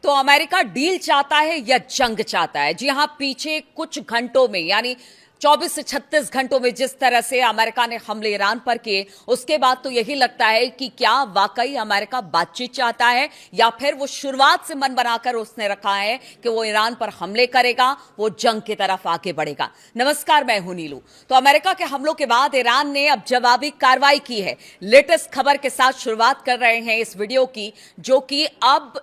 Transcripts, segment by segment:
तो America deal चाहता है या जंग चाहता है? जी हां, पीछे कुछ घंटों में यानी 24 से 36 घंटों में जिस तरह से अमेरिका ने हमले ईरान पर किए, उसके बाद तो यही लगता है कि क्या वाकई अमेरिका बातचीत चाहता है या फिर वो शुरुआत से मन बनाकर उसने रखा है कि वो ईरान पर हमले करेगा, वो जंग की तरफ आगे बढ़ेगा। नमस्कार, मैं हूं नीलू। तो अमेरिका के हमलों के बाद ईरान ने अब जवाबी कार्रवाई की है। लेटेस्ट खबर के साथ शुरुआत कर रहे हैं इस वीडियो की, जो कि अब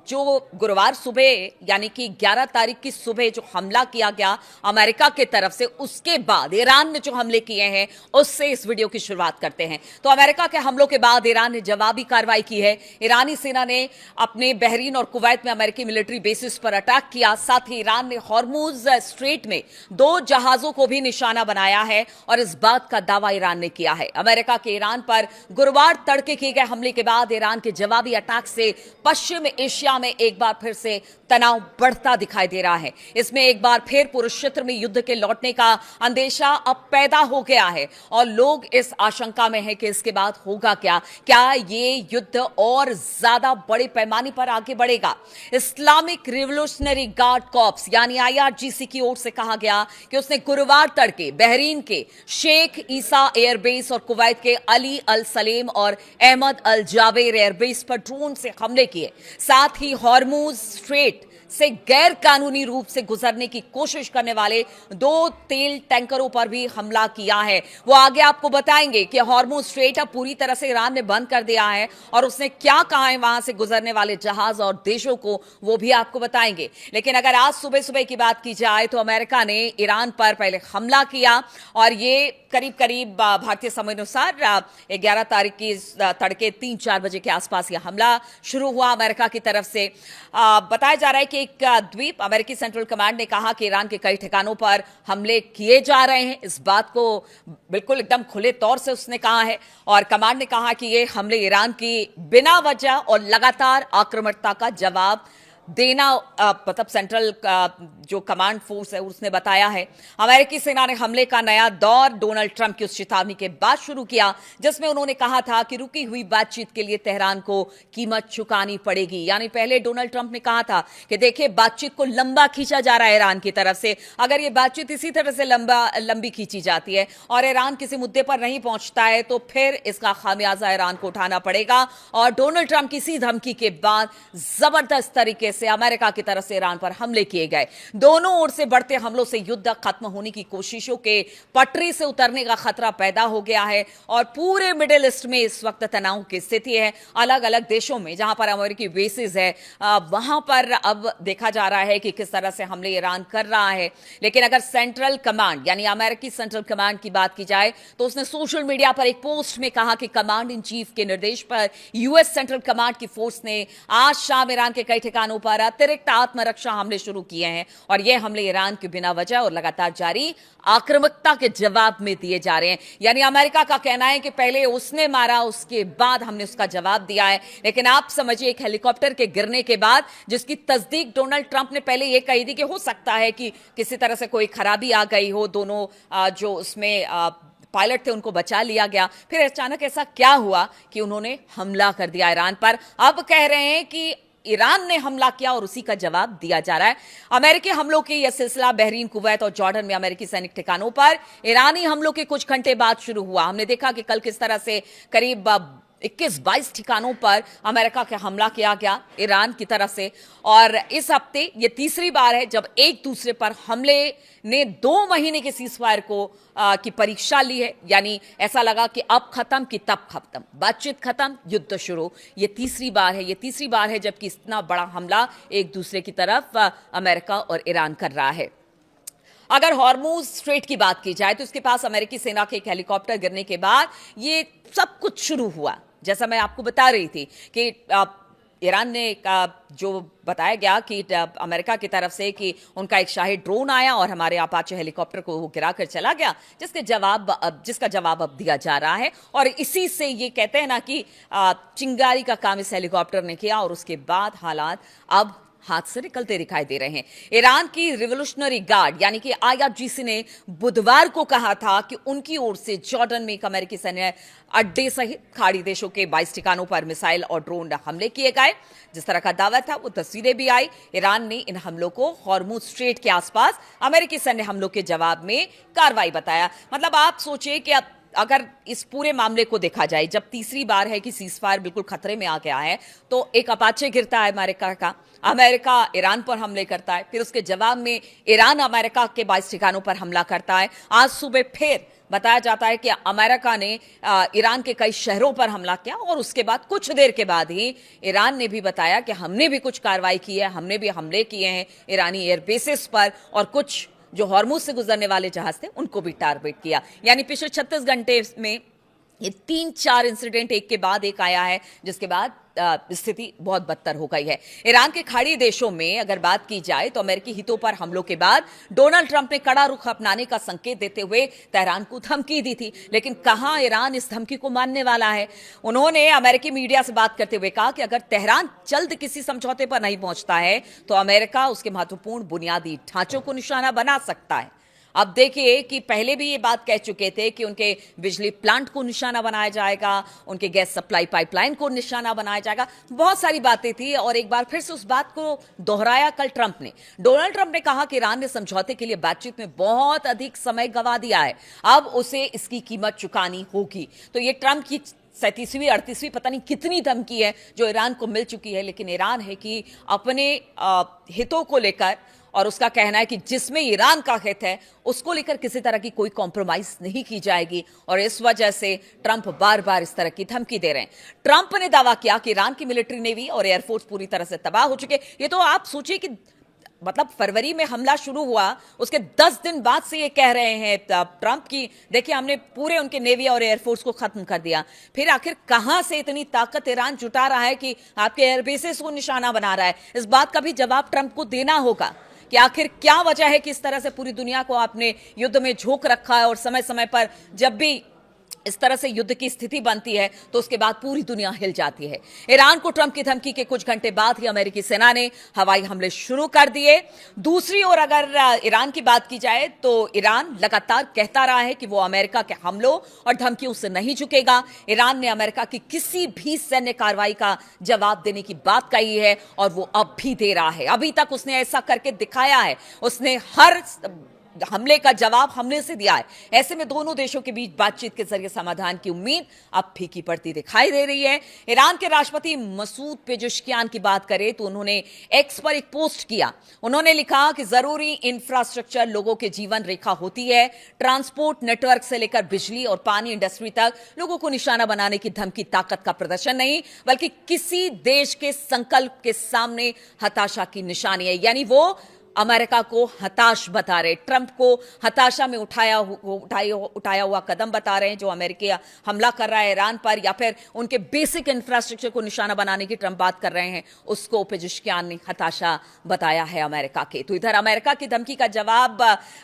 जो गुरुवार सुबह यानी कि 11 तारीख की सुबह जो हमला किया गया अमेरिका की तरफ से, उसके बाद ईरान ने जो हमले किए हैं उससे इस वीडियो की शुरुआत करते हैं। तो अमेरिका के हमलों के बाद ईरान ने जवाबी कार्रवाई की है। ईरानी सेना ने अपने बहरीन और कुवैत में अमेरिकी मिलिट्री बेसिस पर अटैक किया। साथ ही ईरान ने हॉर्मुज स्ट्रेट में 2 जहाजों को भी निशाना बनाया है और इस बात का दावा ईरान ने किया है। अमेरिका के ईरान पर गुरुवार तड़के किए गए हमले के बाद ईरान के जवाबी अटैक से पश्चिम एशिया में एक बार फिर से तनाव बढ़ता दिखाई दे रहा है। इसमें एक बार फिर पुरुष क्षेत्र में युद्ध के लौटने का अंदेशा अब पैदा हो गया है और लोग इस आशंका में हैं कि इसके बाद होगा क्या ये युद्ध और ज्यादा बड़े पैमाने पर आगे बढ़ेगा। इस्लामिक रिवोल्यूशनरी गार्ड कॉर्प्स यानी IRGC की ओर से कहा गया कि उसने गुरुवार तड़के बहरीन के शेख ईसा एयरबेस और कुवैत के अली अल सलेम और अहमद अल जावेर एयरबेस पर ड्रोन से हमले किए। साथ ही हॉर्मुज स्ट्रेट से गैर कानूनी रूप से गुजरने की कोशिश करने वाले 2 तेल टैंकरों पर भी हमला किया है। वो आगे आपको बताएंगे कि हॉर्मुज स्ट्रेट अब पूरी तरह से ईरान ने बंद कर दिया है और उसने क्या कहा है वहां से गुजरने वाले जहाज और देशों को, वो भी आपको बताएंगे। लेकिन अगर आज सुबह सुबह की बात की जाए तो अमेरिका ने ईरान पर पहले हमला किया और ये करीब करीब भारतीय समय अनुसार 11 तारीख की तड़के 3-4 बजे के आसपास यह हमला शुरू हुआ अमेरिका की तरफ से। बताया जा रहा है कि एक द्वीप, अमेरिकी सेंट्रल कमांड ने कहा कि ईरान के कई ठिकानों पर हमले किए जा रहे हैं। इस बात को बिल्कुल एकदम खुले तौर से उसने कहा है और कमांड ने कहा कि ये हमले ईरान की बिना वजह और लगातार आक्रामकता का जवाब देना, मतलब सेंट्रल जो कमांड फोर्स है उसने बताया है। अमेरिकी सेना ने हमले का नया दौर डोनाल्ड ट्रंप की उस चेतावनी के बाद शुरू किया जिसमें उन्होंने कहा था कि रुकी हुई बातचीत के लिए तेहरान को कीमत चुकानी पड़ेगी। यानी पहले डोनाल्ड ट्रंप ने कहा था कि देखिए, बातचीत को लंबा खींचा जा रहा है ईरान की तरफ से। अगर ये बातचीत इसी तरह से लंबी खींची जाती है और ईरान किसी मुद्दे पर नहीं पहुंचता है तो फिर इसका खामियाजा ईरान को उठाना पड़ेगा। और डोनाल्ड ट्रंप की इसी धमकी के बाद जबरदस्त तरीके से अमेरिका की तरफ से ईरान पर हमले किए गए। दोनों ओर से बढ़ते हमलों से युद्ध खत्म होने की कोशिशों के पटरी से उतरने का खतरा पैदा हो गया है और पूरे मिडिल ईस्ट में इस वक्त तनाव की स्थिति है। अलग अलग देशों में जहां पर अमेरिकी बेसिस है वहां पर अब देखा जा रहा है कि किस तरह से हमले ईरान कर रहा है। लेकिन अगर सेंट्रल कमांड यानी अमेरिकी सेंट्रल कमांड की बात की जाए तो उसने सोशल मीडिया पर एक पोस्ट में कहा कि कमांड इन चीफ के निर्देश पर यूएस सेंट्रल कमांड की फोर्स ने आज शाम ईरान के कई ठिकानों पर अतिरिक्त आत्मरक्षा हमले शुरू किए हैं और यह हमले ईरान की बिना वजह और लगातार जारी आक्रामकता के जवाब में दिए जा रहे हैं। यानी अमेरिका का कहना है कि पहले उसने मारा, उसके बाद हमने उसका जवाब दिया है। लेकिन आप समझिए, एक हेलीकॉप्टर के गिरने के बाद जिसकी तस्दीक डोनाल्ड ट्रंप ने पहले यह कही थी कि हो सकता है कि किसी तरह से कोई खराबी आ गई हो, दोनों जो उसमें पायलट थे उनको बचा लिया गया, फिर अचानक ऐसा क्या हुआ कि उन्होंने हमला कर दिया ईरान पर। अब कह रहे हैं कि ईरान ने हमला किया और उसी का जवाब दिया जा रहा है। अमेरिकी हमलों की यह सिलसिला बहरीन, कुवैत और जॉर्डन में अमेरिकी सैनिक ठिकानों पर ईरानी हमलों के कुछ घंटे बाद शुरू हुआ। हमने देखा कि कल किस तरह से करीब 21-22 ठिकानों पर अमेरिका का हमला किया गया ईरान की तरफ से और इस हफ्ते ये तीसरी बार है जब एक दूसरे पर हमले ने 2 महीने के सीजफायर को की परीक्षा ली है। यानी ऐसा लगा कि अब खत्म कि तब खत्म, बातचीत खत्म, युद्ध शुरू। ये तीसरी बार है जबकि इतना बड़ा हमला एक दूसरे की तरफ अमेरिका और ईरान कर रहा है। अगर हॉर्मुज स्ट्रेट की बात की जाए तो उसके पास अमेरिकी सेना के एक हेलीकॉप्टर गिरने के बाद ये सब कुछ शुरू हुआ। जैसा मैं आपको बता रही थी कि ईरान ने जो बताया गया कि अमेरिका की तरफ से कि उनका एक शाही ड्रोन आया और हमारे अपाचे हेलीकॉप्टर को वो गिराकर चला गया, जिसका जवाब अब दिया जा रहा है। और इसी से ये कहते हैं ना कि चिंगारी का काम इस हेलीकॉप्टर ने किया और उसके बाद हालात अब हाथ से निकलते दिखाई दे रहे हैं। ईरान की रिवोल्यूशनरी गार्ड यानी कि आईआरजीसी ने बुधवार को कहा था कि उनकी ओर से जॉर्डन में एक अमेरिकी सैन्य अड्डे सहित खाड़ी देशों के 22 ठिकानों पर मिसाइल और ड्रोन हमले किए गए। जिस तरह का दावा था वो तस्वीरें भी आई। ईरान ने इन हमलों को हॉर्मुज स्ट्रेट के आसपास अमेरिकी सैन्य हमलों के जवाब में कार्रवाई बताया। मतलब आप सोचिए कि अब अगर इस पूरे मामले को देखा जाए, जब तीसरी बार है कि सीजफायर बिल्कुल खतरे में आ गया है, तो एक अपाचे गिरता है अमेरिका का, अमेरिका ईरान पर हमले करता है, फिर उसके जवाब में ईरान अमेरिका के 22 ठिकानों पर हमला करता है। आज सुबह फिर बताया जाता है कि अमेरिका ने ईरान के कई शहरों पर हमला किया और उसके बाद कुछ देर के बाद ही ईरान ने भी बताया कि हमने भी कुछ कार्रवाई की है, हमने भी हमले किए हैं ईरानी एयरबेसेस पर और कुछ जो हॉर्मुज से गुजरने वाले जहाज थे उनको भी टारगेट किया। यानी पिछले 36 घंटे में ये 3-4 इंसिडेंट एक के बाद एक आया है, जिसके बाद स्थिति बहुत बदतर हो गई है। ईरान के खाड़ी देशों में अगर बात की जाए तो अमेरिकी हितों पर हमलों के बाद डोनाल्ड ट्रंप ने कड़ा रुख अपनाने का संकेत देते हुए तेहरान को धमकी दी थी, लेकिन कहां ईरान इस धमकी को मानने वाला है। उन्होंने अमेरिकी मीडिया से बात करते हुए कहा कि अगर तेहरान जल्द किसी समझौते पर नहीं पहुंचता है तो अमेरिका उसके महत्वपूर्ण बुनियादी ढांचों को निशाना बना सकता है। अब देखिए कि पहले भी ये बात कह चुके थे कि उनके बिजली प्लांट को निशाना बनाया जाएगा, उनके गैस सप्लाई पाइपलाइन को निशाना बनाया जाएगा, बहुत सारी बातें थी और एक बार फिर से उस बात को दोहराया कल ट्रंप ने। डोनाल्ड ट्रंप ने कहा कि ईरान ने समझौते के लिए बातचीत में बहुत अधिक समय गंवा दिया है, अब उसे इसकी कीमत चुकानी होगी। तो ये ट्रंप की 37वीं 38वीं पता नहीं कितनी धमकी है जो ईरान को मिल चुकी है, लेकिन ईरान है कि अपने हितों को लेकर, और उसका कहना है कि जिसमें ईरान का हित है उसको लेकर किसी तरह की कोई कॉम्प्रोमाइज नहीं की जाएगी और इस वजह से ट्रंप बार बार इस तरह की धमकी दे रहे हैं। ट्रंप ने दावा किया कि ईरान की मिलिट्री नेवी और एयरफोर्स पूरी तरह से तबाह हो चुके। ये तो आप सोचिए कि मतलब फरवरी में हमला शुरू हुआ, उसके 10 दिन बाद से ये कह रहे हैं ट्रंप की देखिए हमने पूरे उनके नेवी और एयरफोर्स को खत्म कर दिया। फिर आखिर कहां से इतनी ताकत ईरान जुटा रहा है कि आपके एयरबेसेस को निशाना बना रहा है? इस बात का भी जवाब ट्रंप को देना होगा कि आखिर क्या वजह है कि इस तरह से पूरी दुनिया को आपने युद्ध में झोंक रखा है और समय समय पर जब भी इस तरह से युद्ध की स्थिति बनती है तो उसके बाद पूरी दुनिया हिल जाती है। ईरान को ट्रंप की धमकी के कुछ घंटे बाद ही अमेरिकी सेना ने हवाई हमले शुरू कर दिए। दूसरी ओर अगर ईरान की बात की जाए तो ईरान लगातार कहता रहा है कि वो अमेरिका के हमलों और धमकियों से नहीं झुकेगा। ईरान ने अमेरिका की किसी भी सैन्य कार्रवाई का जवाब देने की बात कही है और वो अब भी दे रहा है। अभी तक उसने ऐसा करके दिखाया है, उसने हर हमले का जवाब हमले से दिया है। ऐसे में दोनों देशों के बीच बातचीत के जरिए समाधान की उम्मीद अब फीकी पड़ती दिखाई दे रही है। ईरान के राष्ट्रपति मसूद पेजेश्कियान की बात करें तो उन्होंने एक्स पर एक पोस्ट किया। उन्होंने लिखा कि जरूरी इंफ्रास्ट्रक्चर लोगों के जीवन रेखा होती है। ट्रांसपोर्ट नेटवर्क से लेकर बिजली और पानी इंडस्ट्री तक लोगों को निशाना बनाने की धमकी ताकत का प्रदर्शन नहीं बल्कि किसी देश के संकल्प के सामने हताशा की निशानी है। यानी वो अमेरिका को हताश बता रहे, ट्रंप को हताशा में उठाया हुआ कदम बता रहे हैं जो अमेरिकी हमला कर रहा है ईरान पर, या फिर उनके बेसिक इंफ्रास्ट्रक्चर को निशाना बनाने की ट्रंप बात कर रहे हैं, उसको पेजेश्कियान ने हताशा बताया है अमेरिका के। तो इधर अमेरिका की धमकी का जवाब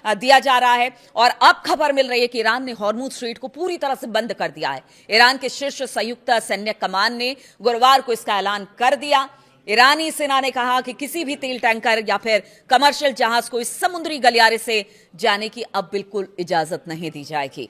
दिया जा रहा है और अब खबर मिल रही है कि ईरान ने हॉर्मुज स्ट्रेट को पूरी तरह से बंद कर दिया है। ईरान के शीर्ष संयुक्त सैन्य कमान ने गुरुवार को इसका ऐलान कर दिया। ईरानी सेना ने कहा कि किसी भी तेल टैंकर या फिर कमर्शियल जहाज को इस समुद्री गलियारे से जाने की अब बिल्कुल इजाजत नहीं दी जाएगी।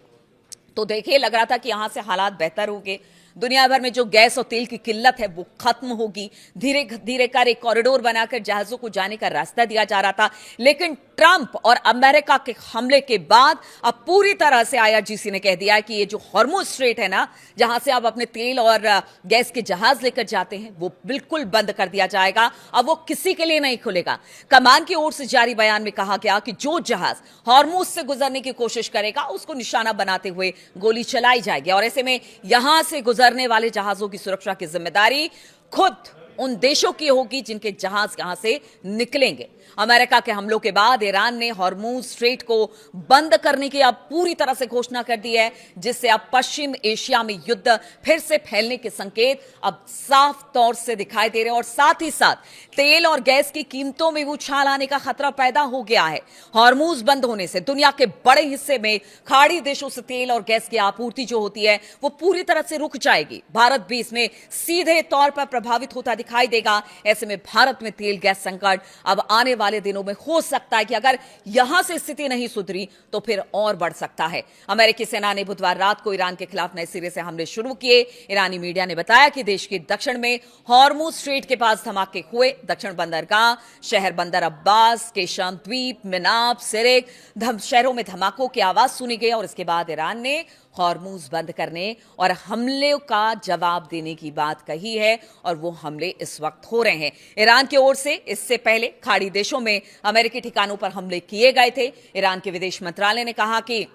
तो देखिए लग रहा था कि यहां से हालात बेहतर होंगे, दुनिया भर में जो गैस और तेल की किल्लत है वो खत्म होगी, धीरे धीरे कर एक कॉरिडोर बनाकर जहाजों को जाने का रास्ता दिया जा रहा था। लेकिन ट्रंप और अमेरिका के हमले के बाद अब पूरी तरह से आईआरजीसी ने कह दिया कि ये जो हॉर्मुज स्ट्रेट है ना, जहां से आप अपने तेल और गैस के जहाज लेकर जाते हैं, वो बिल्कुल बंद कर दिया जाएगा। अब वो किसी के लिए नहीं खुलेगा। कमान की ओर से जारी बयान में कहा गया कि जो जहाज हॉर्मुज से गुजरने की कोशिश करेगा उसको निशाना बनाते हुए गोली चलाई जाएगी और ऐसे में यहां से गुजरने वाले जहाजों की सुरक्षा की जिम्मेदारी खुद उन देशों की होगी जिनके जहाज यहां से निकलेंगे। अमेरिका के हमलों के बाद ईरान ने हॉर्मुज स्ट्रेट को बंद करने की अब पूरी तरह से घोषणा कर दी है, जिससे अब पश्चिम एशिया में युद्ध फिर से फैलने के संकेत अब साफ तौर से दिखाई दे रहे हैं और साथ ही साथ तेल और गैस की कीमतों में उछाल आने का खतरा पैदा हो गया है। हॉर्मुज बंद होने से दुनिया के बड़े हिस्से में खाड़ी देशों से तेल और गैस की आपूर्ति जो होती है वो पूरी तरह से रुक जाएगी। भारत भी इसमें सीधे तौर पर प्रभावित होता दिखाई देगा। ऐसे में भारत में तेल गैस संकट अब आने वाले दिनों में हो सकता है कि अगर यहां से स्थिति नहीं सुधरी तो फिर और बढ़ सकता है। अमेरिकी सेना ने बुधवार रात को ईरान के खिलाफ नए सिरे से हमले शुरू किए। ईरानी मीडिया ने बताया कि देश के दक्षिण में हॉर्मुज स्ट्रेट के पास धमाके हुए। दक्षिण बंदरगाह शहर बंदर अब्बास, केशम द्वीप, मिनाब, सिरिक शहरों में धमाकों की आवाज सुनी गई और इसके बाद ईरान ने हॉर्मुज बंद करने और हमले का जवाब देने की बात कही है और वो हमले इस वक्त हो रहे हैं। ईरान की ओर से इससे पहले खाड़ी देशों में अमेरिकी ठिकानों पर हमले किए गए थे। ईरान के विदेश मंत्रालय ने कहा कि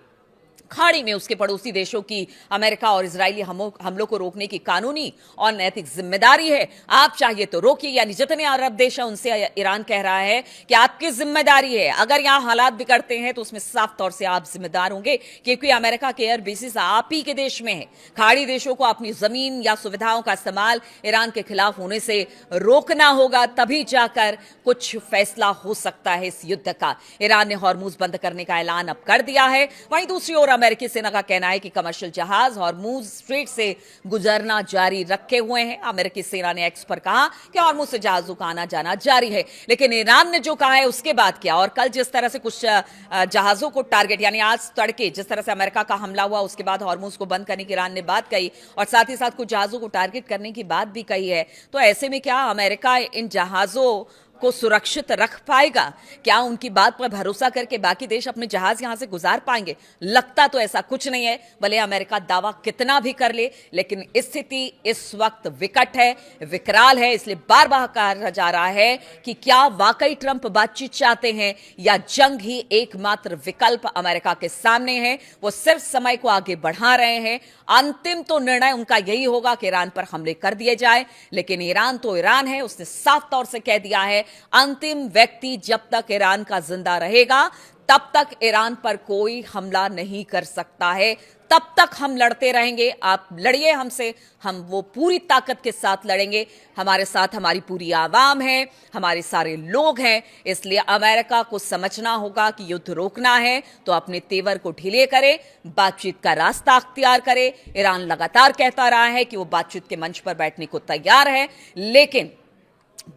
खाड़ी में उसके पड़ोसी देशों की अमेरिका और इजरायली हमलों को रोकने की कानूनी और नैतिक जिम्मेदारी है। आप चाहिए तो रोकिए, यानी जितने अरब देश हैं उनसे ईरान कह रहा है कि आपकी जिम्मेदारी है। अगर यहां हालात बिगड़ते हैं तो उसमें साफ तौर से आप जिम्मेदार होंगे, क्योंकि अमेरिका के एयर बेसिस आप ही के देश में है। खाड़ी देशों को अपनी जमीन या सुविधाओं का इस्तेमाल ईरान के खिलाफ होने से रोकना होगा, तभी जाकर कुछ फैसला हो सकता है इस युद्ध का। ईरान ने हॉर्मुज बंद करने का ऐलान अब कर दिया है। वहीं दूसरी ओर अमेरिकी सेना का कहना है कि कमर्शियल जहाज हॉर्मुज स्ट्रेट से गुजरना जारी रखे हुए हैं। अमेरिकी सेना ने एक्स पर कहा कि हॉर्मुज से जहाजों का आना जाना जारी है, लेकिन ईरान ने जो कहा है उसके बाद क्या। और कल जिस तरह से कुछ जहाजों को टारगेट, यानी आज तड़के जिस तरह से अमेरिका का हमला हुआ उसके बाद हॉर्मुज को बंद करने की ईरान ने बात कही और साथ ही साथ कुछ जहाजों को टारगेट करने की बात भी कही है। तो ऐसे में क्या अमेरिका इन जहाजों को सुरक्षित रख पाएगा? क्या उनकी बात पर भरोसा करके बाकी देश अपने जहाज यहां से गुजार पाएंगे? लगता तो ऐसा कुछ नहीं है। भले अमेरिका दावा कितना भी कर ले, लेकिन स्थिति इस वक्त विकट है, विकराल है। इसलिए बार बार कहा जा रहा है कि क्या वाकई ट्रंप बातचीत चाहते हैं या जंग ही एकमात्र विकल्प अमेरिका के सामने है। वो सिर्फ समय को आगे बढ़ा रहे हैं। अंतिम तो निर्णय उनका यही होगा कि ईरान पर हमले कर दिए जाए, लेकिन ईरान तो ईरान है। उसने साफ तौर से कह दिया है अंतिम व्यक्ति जब तक ईरान का जिंदा रहेगा तब तक ईरान पर कोई हमला नहीं कर सकता है। तब तक हम लड़ते रहेंगे। आप लड़िए हमसे, हम वो पूरी ताकत के साथ लड़ेंगे। हमारे साथ हमारी पूरी आवाम है, हमारे सारे लोग हैं। इसलिए अमेरिका को समझना होगा कि युद्ध रोकना है तो अपने तेवर को ढीले करे, बातचीत का रास्ता अख्तियार करे। ईरान लगातार कहता रहा है कि वो बातचीत के मंच पर बैठने को तैयार है, लेकिन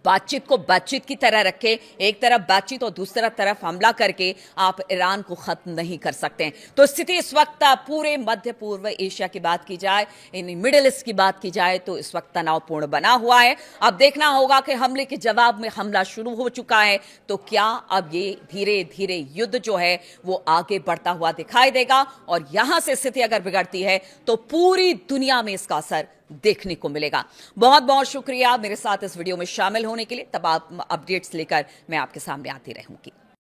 बातचीत को बातचीत की तरह रखे। एक तरफ बातचीत और दूसरा तरफ हमला करके आप ईरान को खत्म नहीं कर सकते हैं। तो स्थिति इस वक्त पूरे मध्य पूर्व एशिया की बात की जाए, इन मिडिल ईस्ट की बात की जाए तो इस वक्त तनावपूर्ण बना हुआ है। अब देखना होगा कि हमले के जवाब में हमला शुरू हो चुका है तो क्या अब ये धीरे धीरे युद्ध जो है वो आगे बढ़ता हुआ दिखाई देगा, और यहां से स्थिति अगर बिगड़ती है तो पूरी दुनिया में इसका असर देखने को मिलेगा। बहुत बहुत शुक्रिया मेरे साथ इस वीडियो में शामिल होने के लिए। तब आप अपडेट्स लेकर मैं आपके सामने आती रहूंगी।